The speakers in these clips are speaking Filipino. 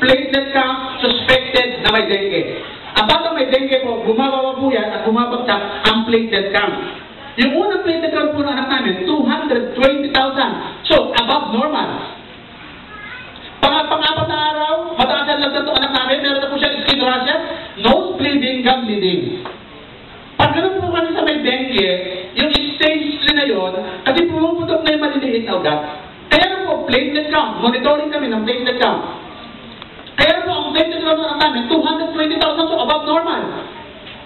platelet count, suspected na may dengue. Ang batang may dengue po, gumawa po yan at bumabagsak ang platelet count. Yung unang platelet count po ng anak namin, 220,000. So, above normal. Pang-apat na araw, mataas ang lagda ito anak namin, meron na po siya skin rashes, nose bleeding, gum bleeding. Pag ganun po kami sa may dengue, yung stage 3 na yun, kasi pumuputok na yung maliliit na ugat. Kaya na po, platelet count, monitoring kami ng platelet count. Kaya po, ang platelet count ng anak namin, 220,000, so above normal.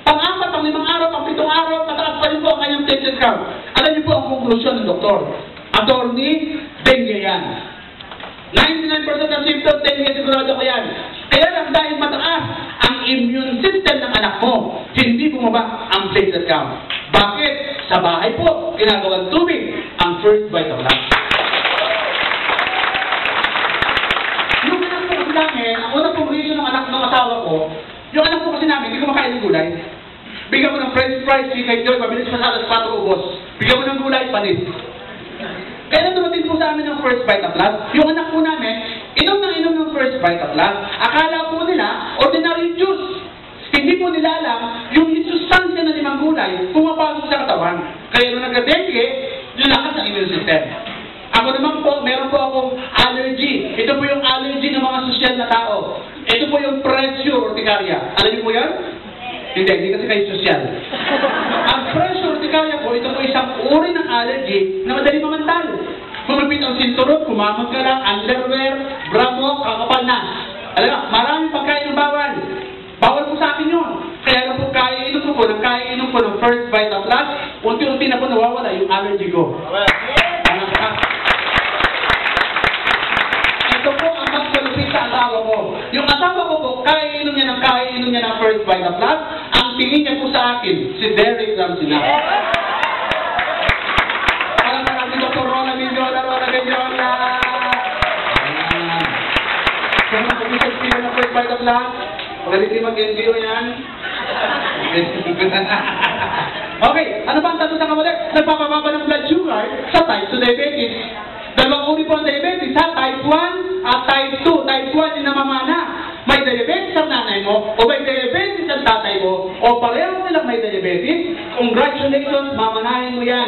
Pang-apat, pang-5 araw, pang-7 araw, mataas pa rin po ang kanyang platelet count. Alam niyo po ang konklusyon ng doktor. Attorney, dengue yan. 99% ng symptoms, dengue, sigurado ko yan. Kaya lang dahil mataas ang immune system ng anak mo, hindi bumaba ang platelet count. Bakit? Sa bahay po, ginagawang tubig ang first vital load. Yung anak po kasi namin, ang unang pong reason ng anak ng asawa ko, yung anak po kasi namin, hindi kumakain ng gulay. Bigyan mo ng french fries, kay Joy, mabilis pa sa 4 ubos. Bigyan mo ng gulay, panis. Kaya dumating po sa amin ng first vital load, yung anak po namin, inom ng first vital load, akala po nila, ordinary juice. Hindi po nila alam, yung sustansya na 5 gulay, pumapasok sa katawan. Kaya nung nagka-dengue, lalakas ang immune system. Ako naman po, meron po akong allergy. Ito po yung allergy ng mga sosyal na tao. Ito po yung pressure urticaria. Alam niyo po yan? Hindi kasi kayo sosyal. Ang pressure urticaria po, ito po isang uri ng allergy na madali mamantal. Kumapit ang sinturot, kumamag ka lang, underwear, bra mo, kakapal na. Alam mo, maraming pagkain ng bawal. Bawal po sa akin yun. Kaya lang po kaya inom po ng first vital load, unti-unti na po nawawala yung allergy ko. Ito po ang magkalupit sa asawa ko. Yung asawa ko po, kaya inom niya ng first vital load. Ang tingin niya po sa akin, si Derek Ramsey na. Alam mo natin, Dr. Rola Mendiola. Kaya mag-umisag sila ng first vital load. Magaling din mag-NGO yan. Okay, ano ba ang tato sa kamulit? Nagpapababa ng blood sugar sa type 2 diabetes. Dalawang uri po ang diabetes, ha? Type 1 at type 2. Type 1 yung namamana. May diabetes ang nanay mo, o may diabetes ang tatay mo, o pareho silang may diabetes, congratulations, mamanahin mo yan.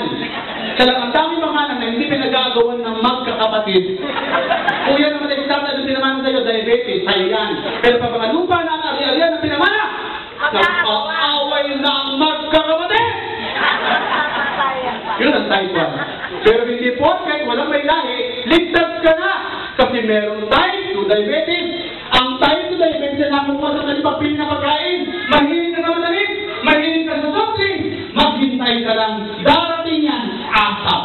Kaya ang dami pangalan na hindi pinagagawan ng magkakapatid. Kung yan naman ay sabi na pinamana sa'yo, diabetes, sa'yo yan. Pero pag mga lupa na ang ari-arian na pinamana, nag-aaway na ang magkakapatid! Yun ang type 1. Pero hindi po, kahit walang may lahi, ligtas ka na! Kasi meron type 2 diabetes. Ang type 2 diabetes na nakuha sa pagpili na pagkain, mahilig ka na madalit, mahilig ka sa soft drink, maghintay ka lang, darating yan, asap.